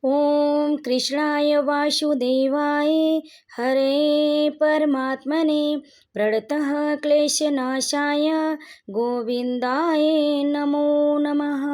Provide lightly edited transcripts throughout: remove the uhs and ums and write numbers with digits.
ओम कृष्णाय वासुदेवाय हरे परमात्मने प्रणतः क्लेशनाशाय गोविंदाय नमो नमः।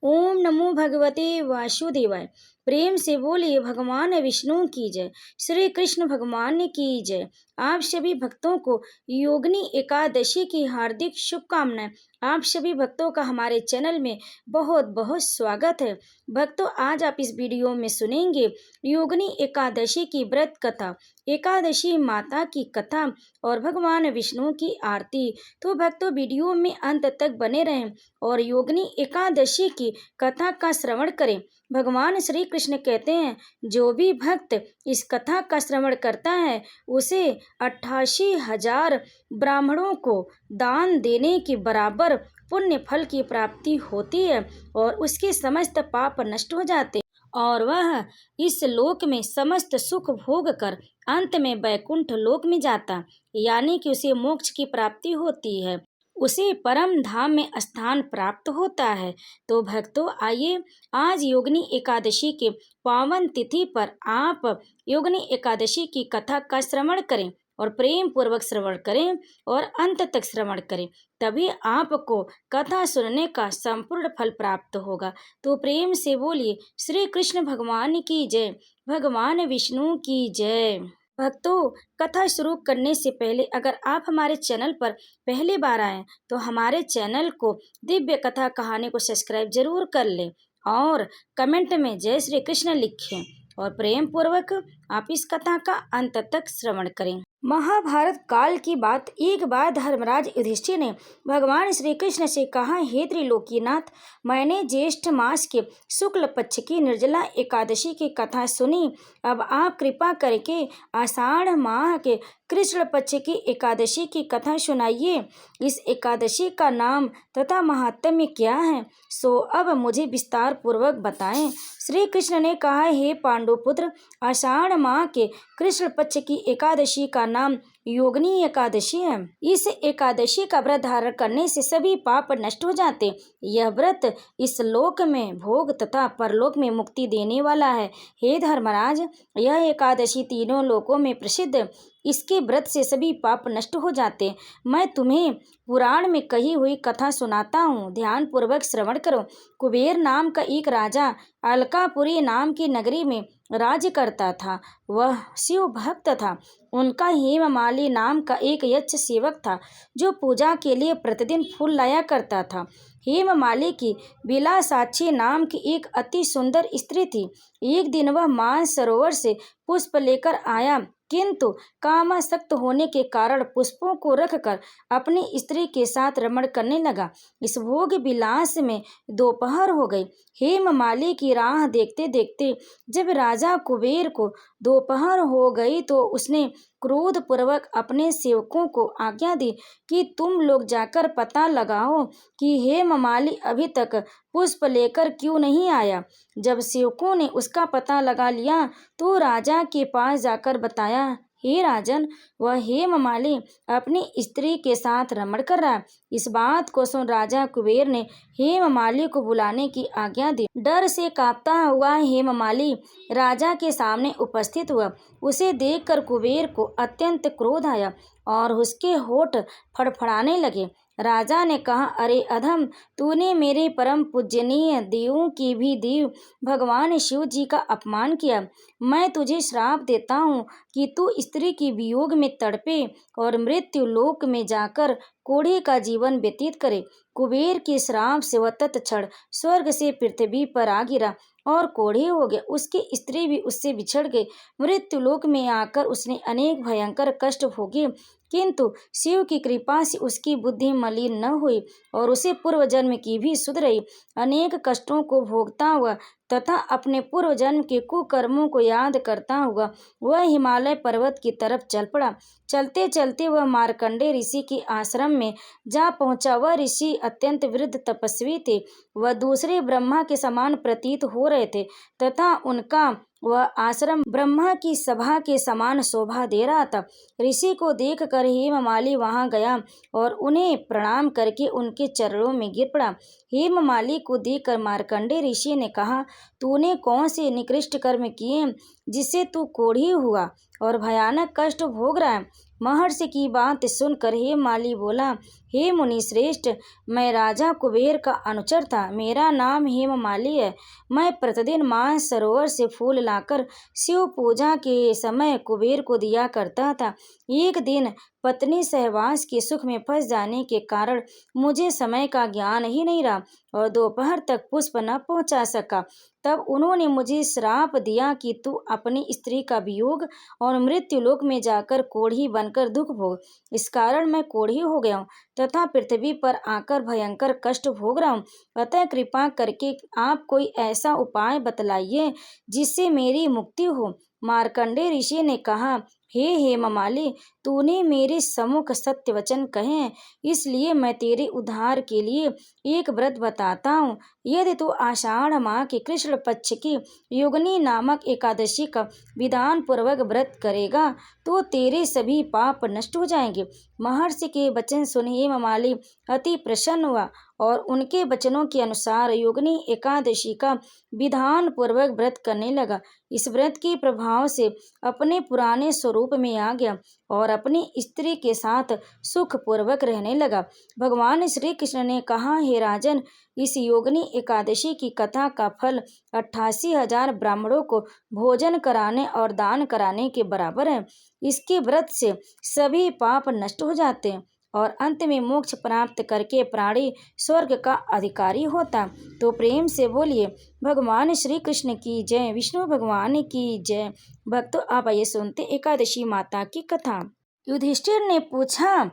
ओम नमो भगवते वासुदेवाय। प्रेम से बोलिए भगवान विष्णु की जय, श्री कृष्ण भगवान की जय। आप सभी भक्तों को योगिनी एकादशी की हार्दिक शुभकामनाएं। आप सभी भक्तों का हमारे चैनल में बहुत बहुत स्वागत है। भक्तों, आज आप इस वीडियो में सुनेंगे योगिनी एकादशी की व्रत कथा, एकादशी माता की कथा और भगवान विष्णु की आरती। तो भक्तों, वीडियो में अंत तक बने रहें और योगिनी एकादशी की कथा का श्रवण करें। भगवान श्री कृष्ण कहते हैं, जो भी भक्त इस कथा का श्रवण करता है उसे 88,000 ब्राह्मणों को दान देने के बराबर पुण्य फल की प्राप्ति होती है और उसके समस्त पाप नष्ट हो जाते हैं और वह इस लोक में समस्त सुख भोग कर अंत में वैकुंठ लोक में जाता, यानी कि उसे मोक्ष की प्राप्ति होती है, उसे परम धाम में स्थान प्राप्त होता है। तो भक्तों, आइए आज योगिनी एकादशी के पावन तिथि पर आप योगिनी एकादशी की कथा का श्रवण करें और प्रेम पूर्वक श्रवण करें और अंत तक श्रवण करें, तभी आपको कथा सुनने का संपूर्ण फल प्राप्त होगा। तो प्रेम से बोलिए श्री कृष्ण भगवान की जय, भगवान विष्णु की जय। भक्तों, कथा शुरू करने से पहले अगर आप हमारे चैनल पर पहली बार आए तो हमारे चैनल को दिव्य कथा कहानी को सब्सक्राइब जरूर कर लें और कमेंट में जय श्री कृष्ण लिखें और प्रेम पूर्वक आप इस कथा का अंत तक श्रवण करें। महाभारत काल की बात। एक बार धर्मराज युधिष्ठिर ने भगवान श्री कृष्ण से कहा, हे त्रिलोकीनाथ, मैंने ज्येष्ठ मास के शुक्ल पक्ष की निर्जला एकादशी की कथा सुनी। अब आप कृपा करके आषाढ़ माह के कृष्ण पक्ष की एकादशी की कथा सुनाइए। इस एकादशी का नाम तथा महात्म्य क्या है, सो अब मुझे विस्तार पूर्वक बताएं। श्री कृष्ण ने कहा, हे पांडुपुत्र, आषाढ़ माह के कृष्ण पक्ष की एकादशी का नाम योगिनी एकादशी है। इस एकादशी का व्रत धारण करने से सभी पाप नष्ट हो जाते। यह व्रत इस लोक में भोग तथा परलोक में मुक्ति देने वाला है। हे धर्मराज, यह एकादशी तीनों लोकों में प्रसिद्ध। इसके व्रत से सभी पाप नष्ट हो जाते। मैं तुम्हें पुराण में कही हुई कथा सुनाता हूँ, ध्यान पूर्वक श्रवण करो। कुबेर नाम का एक राजा अलकापुरी नाम की नगरी में राज्य करता था। वह शिव भक्त था। उनका हेममाली नाम का एक यक्ष सेवक था जो पूजा के लिए प्रतिदिन फूल लाया करता था। हेममाली की बिलासाक्षी नाम की एक अति सुंदर स्त्री थी। एक दिन वह मानस सरोवर से पुष्प लेकर आया, किंतु कामासक्त होने के कारण पुष्पों को रखकर अपनी स्त्री के साथ रमण करने लगा। इस भोग विलास में दोपहर हो गई। हेममाली की राह देखते देखते जब राजा कुबेर को दोपहर हो गई तो उसने क्रोध पूर्वक अपने सेवकों को आज्ञा दी कि तुम लोग जाकर पता लगाओ कि हेममाली अभी तक पुष्प लेकर क्यों नहीं आया। जब सेवकों ने उसका पता लगा लिया तो राजा के पास जाकर बताया, हे राजन, वह हेममाली अपनी स्त्री के साथ रमण कर रहा है। इस बात को सुन राजा कुबेर ने हेममाली को बुलाने की आज्ञा दी। डर से कांपता हुआ हेममाली राजा के सामने उपस्थित हुआ। उसे देखकर कुबेर को अत्यंत क्रोध आया और उसके होठ फड़फड़ाने लगे। राजा ने कहा, अरे अधम, तूने मेरे परम पूजनीय देवों की भी देव भगवान शिव जी का अपमान किया। मैं तुझे श्राप देता हूँ कि तू स्त्री की वियोग में तड़पे और मृत्यु लोक में जाकर कोढ़े का जीवन व्यतीत करे। कुबेर के श्राप से वह तत्क्षण स्वर्ग से पृथ्वी पर आ गिरा और कोढ़े हो गया। उसकी स्त्री भी उससे बिछड़ गई। मृत्यु लोक में आकर उसने अनेक भयंकर कष्ट भोगे, किंतु शिव की कृपा से उसकी बुद्धि मलिन न हुई और उसे पूर्व जन्म की भी सुध रही। अनेक कष्टों को भोगता हुआ तथा अपने पूर्व जन्म के कुकर्मों को याद करता हुआ वह हिमालय पर्वत की तरफ चल पड़ा। चलते चलते वह मार्कंडेय ऋषि के आश्रम में जा पहुंचा। वह ऋषि अत्यंत वृद्ध तपस्वी थे। वह दूसरे ब्रह्मा के समान प्रतीत हो रहे थे तथा उनका वह आश्रम ब्रह्मा की सभा के समान शोभा दे रहा था। ऋषि को देखकर हेममाली वहां गया और उन्हें प्रणाम करके उनके चरणों में गिर पड़ा। हेममाली को देखकर मार्कंडेय ऋषि ने कहा, तूने कौन से निकृष्ट कर्म किए जिससे तू कोढ़ी हुआ और भयानक कष्ट भोग रहा है? महर्षि की बात सुनकर हेममाली बोला, हे मुनि श्रेष्ठ, मैं राजा कुबेर का अनुचर था। मेरा नाम हेममाली है। मैं प्रतिदिन मानस सरोवर से फूल लाकर शिव पूजा के समय कुबेर को दिया करता था। एक दिन पत्नी सहवास के सुख में फंस जाने के कारण मुझे समय का ज्ञान ही नहीं रहा और दोपहर तक पुष्प न पहुंचा सका। तब उन्होंने मुझे श्राप दिया कि तू अपनी स्त्री का वियोग और मृत्यु लोक में जाकर कोढ़ी बनकर दुख भोग। इस कारण मैं कोढ़ी हो गया हूँ तथा पृथ्वी पर आकर भयंकर कष्ट भोग रहा हूँ। अतः कृपा करके आप कोई ऐसा उपाय बतलाइए जिससे मेरी मुक्ति हो। मार्कंडेय ऋषि ने कहा, हे हेममाली, तूने मेरे सम्मुख सत्य वचन कहे हैं, इसलिए मैं तेरे उद्धार के लिए एक व्रत बताता हूँ। यदि तू आषाढ़ माह के कृष्ण पक्ष की योगिनी नामक एकादशी का विधान पूर्वक व्रत करेगा तो तेरे सभी पाप नष्ट हो जाएंगे। महर्षि के वचन सुन हेममाली अति प्रसन्न हुआ और उनके वचनों के अनुसार योगिनी एकादशी का विधान पूर्वक व्रत करने लगा। इस व्रत के प्रभाव से अपने पुराने स्वरूप में आ गया और अपनी स्त्री के साथ सुख पूर्वक रहने लगा। भगवान श्री कृष्ण ने कहा, हे राजन, इस योगिनी एकादशी की कथा का फल 88,000 ब्राह्मणों को भोजन कराने और दान कराने के बराबर है। इसके व्रत से सभी पाप नष्ट हो जाते हैं और अंत में मोक्ष प्राप्त करके प्राणी स्वर्ग का अधिकारी होता। तो प्रेम से बोलिए, भगवान श्री कृष्ण की जय, विष्णु भगवान की जय। भक्तों, आप आइए सुनते एकादशी माता की कथा। युधिष्ठिर ने पूछा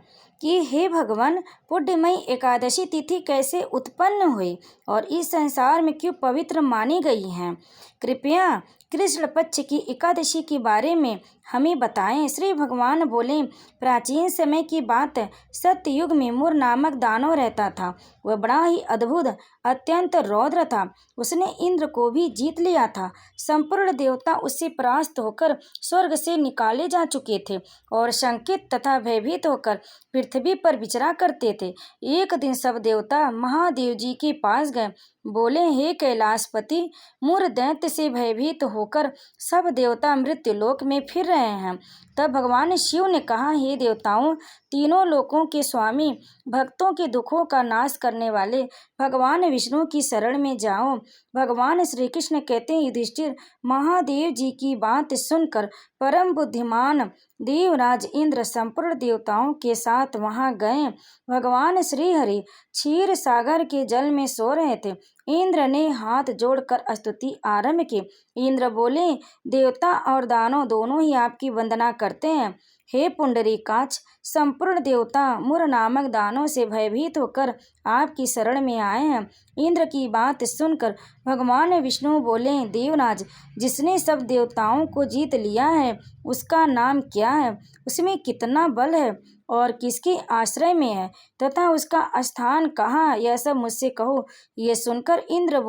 कि हे भगवान, पुण्यमयी एकादशी तिथि कैसे उत्पन्न हुई और इस संसार में क्यों पवित्र मानी गई है? कृपया कृष्ण पक्ष की एकादशी के बारे में हमें बताएं। श्री भगवान बोले, प्राचीन समय की बात है। सत्ययुग में मुर नामक दानव रहता था। वह बड़ा ही अद्भुत, अत्यंत रौद्र था। उसने इंद्र को भी जीत लिया था। संपूर्ण देवता उससे परास्त होकर स्वर्ग से निकाले जा चुके थे और शंकित तथा भयभीत होकर पृथ्वी पर विचरा करते थे। एक दिन सब देवता महादेव जी के पास गए। बोले, हे कैलाशपति, मुर दैत्य से भयभीत होकर सब देवता मृत्यु लोक में फिर रहे हैं। तब भगवान शिव ने कहा, हे देवताओं, तीनों लोकों के स्वामी, भक्तों के दुखों का नाश करने वाले भगवान विष्णु की शरण में जाओ। भगवान श्री कृष्ण कहते हैं, युधिष्ठिर, महादेव जी की बात सुनकर परम बुद्धिमान देवराज इंद्र संपूर्ण देवताओं के साथ वहां गए। भगवान श्री हरि क्षीर सागर के जल में सो रहे थे। इंद्र ने हाथ जोड़कर स्तुति आरंभ की। इंद्र बोले, देवता और दानव दोनों ही आपकी वंदना करते हैं। हे पुंडरीकाक्ष, संपूर्ण देवता मुर नामक दानव से भयभीत होकर आपकी शरण में आए हैं। इंद्र की बात सुनकर भगवान विष्णु बोले, देवराज, जिसने सब देवताओं को जीत लिया है उसका नाम क्या है? उसमें कितना बल है और किसके आश्रय में है तथा उसका स्थान कहाँ, यह सब मुझसे कहो। ये सुनकर इंद्र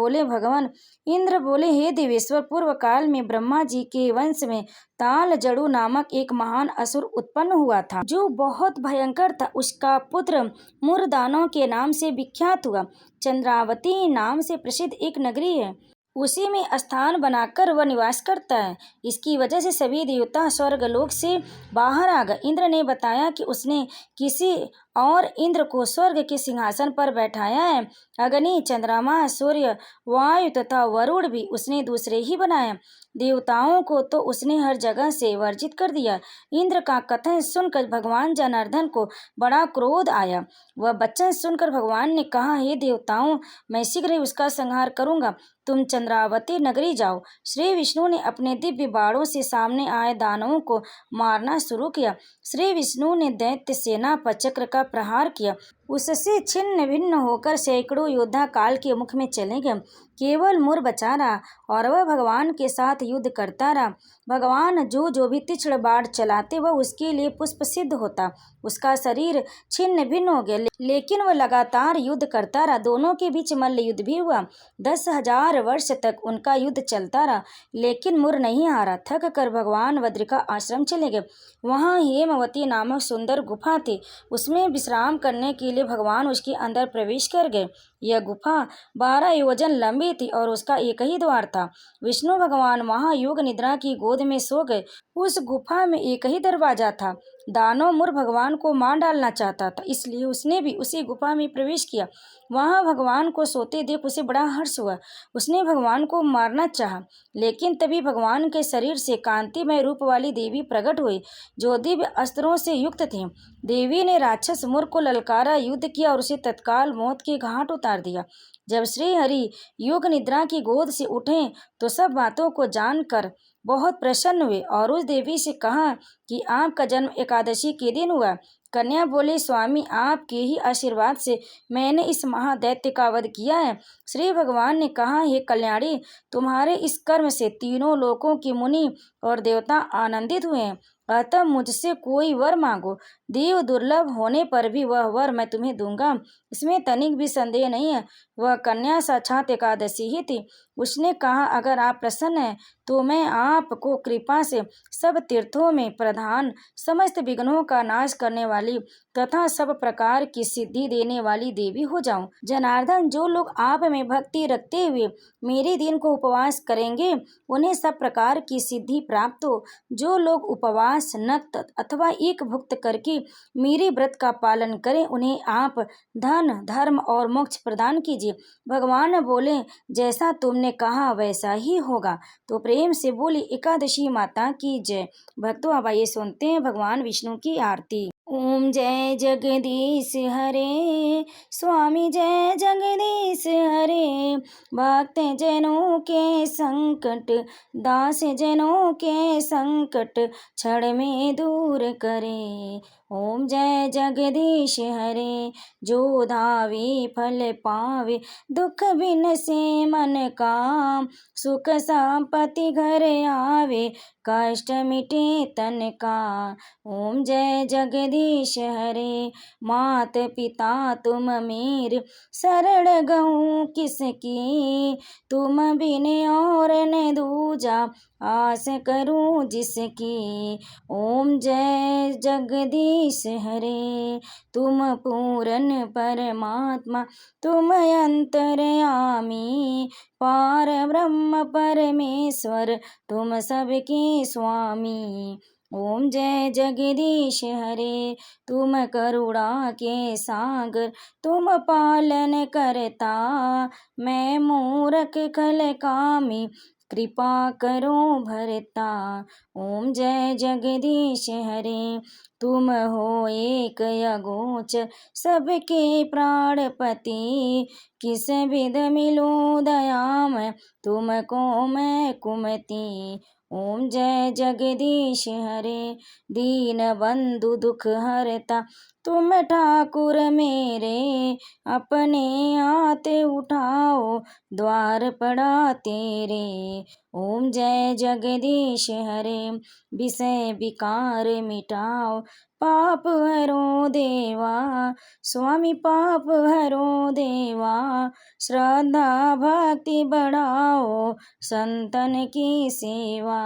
बोले, हे देवेश्वर, पूर्व काल में ब्रह्मा जी के वंश में ताल जड़ु नामक एक महान असुर उत्पन्न हुआ था जो बहुत भयंकर था। उसका पुत्र मुर दानव के नाम से विख्यात हुआ। चंद्रावती नाम से प्रसिद्ध एक नगरी है, उसी में स्थान बनाकर वह निवास करता है। इसकी वजह से सभी देवता स्वर्गलोक से बाहर आ गए। इंद्र ने बताया कि उसने किसी और इंद्र को स्वर्ग के सिंहासन पर बैठाया है। अग्नि, चंद्रमा, सूर्य, वायु तथा वरुण भी उसने दूसरे ही बनाए। देवताओं को तो उसने हर जगह से वर्जित कर दिया। इंद्र का कथन सुनकर भगवान जनार्दन को बड़ा क्रोध आया। वह वचन सुनकर भगवान ने कहा, हे देवताओं, मैं शीघ्र ही उसका संहार करूंगा। तुम चंद्रावती नगरी जाओ। श्री विष्णु ने अपने दिव्य बाणों से सामने आए दानवों को मारना शुरू किया। श्री विष्णु ने दैत्य सेना पर चक्र का प्रहार किया। उससे छिन्न भिन्न होकर सैकड़ों योद्धा काल के मुख में चले गए। केवल मुर बचा रहा और वह भगवान के साथ युद्ध करता रहा। भगवान जो भी तीक्ष्ण बाण चलाते वह उसके लिए पुष्प सिद्ध होता। उसका शरीर छिन्न भिन्न हो गया, लेकिन वह लगातार युद्ध करता रहा। दोनों के बीच मल्ल युद्ध भी हुआ। 10,000 वर्ष तक उनका युद्ध चलता रहा, लेकिन मुर नहीं हारा। थक कर भगवान वज्र का आश्रम चले गए। वहाँ हेमवती नामक सुंदर गुफा थी। उसमें विश्राम करने के लिए इसलिए भगवान उसके अंदर प्रवेश कर गए। यह गुफा 12 योजन लंबी थी और उसका एक ही द्वार था। विष्णु भगवान वहां योग निद्रा की गोद में सो गए। उस गुफा में एक ही दरवाजा था। दानव मुर भगवान को मार डालना चाहता था, इसलिए उसने भी उसी गुफा में प्रवेश किया। वहां भगवान को सोते देख उसे बड़ा हर्ष हुआ। उसने भगवान को मारना चाहा, लेकिन तभी भगवान के शरीर से कांतिमय रूप वाली देवी प्रकट हुई, जो दिव्य अस्त्रों से युक्त थी। देवी ने राक्षस मुर को ललकारा, युद्ध किया और उसे तत्काल मौत के घाट उतार दिया। जब श्री हरि योग निद्रा की गोद से उठे तो सब बातों को जानकर बहुत प्रसन्न हुए और उस देवी से कहा कि आपका जन्म एकादशी के दिन हुआ। कन्या बोली, स्वामी, आपके ही आशीर्वाद से मैंने इस महादैत्य का वध किया है। श्री भगवान ने कहा, हे कल्याणी, तुम्हारे इस कर्म से तीनों लोकों के मुनि और देवता आनंदित हुए हैं। अतः मुझसे कोई वर मांगो, देव दुर्लभ होने पर भी वह वर मैं तुम्हें दूंगा, इसमें तनिक भी संदेह नहीं है। वह कन्या साक्षात एकादशी ही थी। उसने कहा, अगर आप प्रसन्न हैं तो मैं आपको कृपा से सब तीर्थों में प्रधान, समस्त विघ्नों का नाश करने वाली तथा सब प्रकार की सिद्धि देने वाली देवी हो जाऊं। जनार्दन, जो लोग आप में भक्ति रखते हुए मेरे दिन को उपवास करेंगे उन्हें सब प्रकार की सिद्धि प्राप्त हो। जो लोग उपवास, नक्त अथवा एक भुक्त करके मेरे व्रत का पालन करें उन्हें आप धन, धर्म और मोक्ष प्रदान कीजिए। भगवान बोले, जैसा तुमने कहा वैसा ही होगा। तो प्रेम से बोली, एकादशी माता की जय। भक्तों, अब आइए सुनते हैं भगवान विष्णु की आरती। ओम जय जगदीश हरे, स्वामी जय जगदीश हरे। भक्त जनों के संकट, दास जनों के संकट क्षण में दूर करे। ओम जय जगदीश हरे, जो धावे फल पावे, दुख बिन से मन का, सुख संपत्ति घर आवे, कष्ट मिटे तन का। ओम जय जगदीश हरे, मात पिता तुम मेरे, शरण गहूँ किसकी, तुम बिन और न दूजा, आस करूं जिसकी। ओम जय जगदीश हरे, तुम पूर्ण परमात्मा, तुम अंतर्यामी, पार ब्रह्म परमेश्वर, तुम सबके स्वामी। ओम जय जगदीश हरे, तुम करुणा के सागर, तुम पालन करता, मैं मूरख खल कामी, कृपा करो भरता। ओम जय जगदीश हरे, तुम हो एक अगोचर, सबके प्राणपति, किस विध मिलूं दयामय, तुमको मैं कुमति। ओम जय जगदीश हरे, दीन बंधु दुख हरता, तुम ठाकुर मेरे, अपने हाथ उठाओ, द्वार पड़ा तेरे। ओम जय जगदीश हरे, विषय विकार मिटाओ, पाप हरो देवा, स्वामी पाप हरो देवा, श्रद्धा भक्ति बढ़ाओ, संतन की सेवा।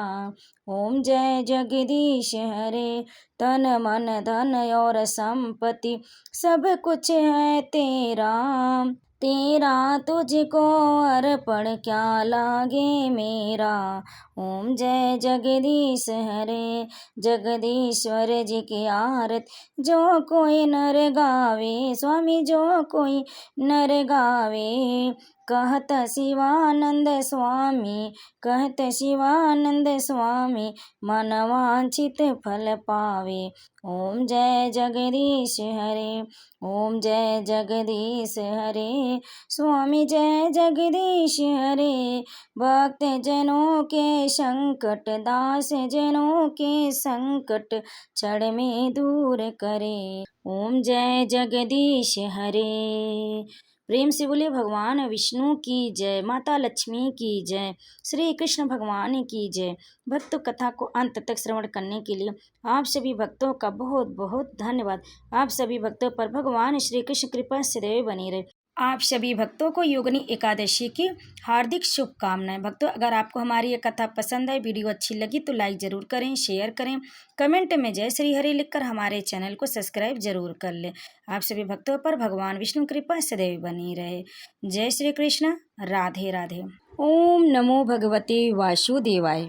ओम जय जगदीश हरे, तन मन धन और संपत्ति सब कुछ है तेरा, तेरा तुझको अर्पण क्या लागे मेरा। ओम जय जगदीश हरे, जगदीश्वर जी की आरती जो कोई नर गावे, स्वामी जो कोई नर गावे, कहत शिवानंद स्वामी, कहत शिवानंद स्वामी, मन वांछित फल पावे। ओम जय जगदीश हरे, ओम जय जगदीश हरे, स्वामी जय जगदीश हरे। भक्त जनों के संकट, दास जनों के संकट क्षण में दूर करे। ओम जय जगदीश हरे। प्रेम से बोले भगवान विष्णु की जय, माता लक्ष्मी की जय, श्री कृष्ण भगवान की जय। भक्त कथा को अंत तक श्रवण करने के लिए आप सभी भक्तों का बहुत बहुत धन्यवाद। आप सभी भक्तों पर भगवान श्री कृष्ण कृपा सदैव बनी रहे। आप सभी भक्तों को योगिनी एकादशी की हार्दिक शुभकामनाएं। भक्तों, अगर आपको हमारी ये कथा पसंद आई, वीडियो अच्छी लगी तो लाइक ज़रूर करें, शेयर करें, कमेंट में जय श्री हरि लिखकर हमारे चैनल को सब्सक्राइब जरूर कर लें। आप सभी भक्तों पर भगवान विष्णु कृपा सदैव बनी रहे। जय श्री कृष्ण। राधे राधे। ओम नमो भगवते वासुदेवाय।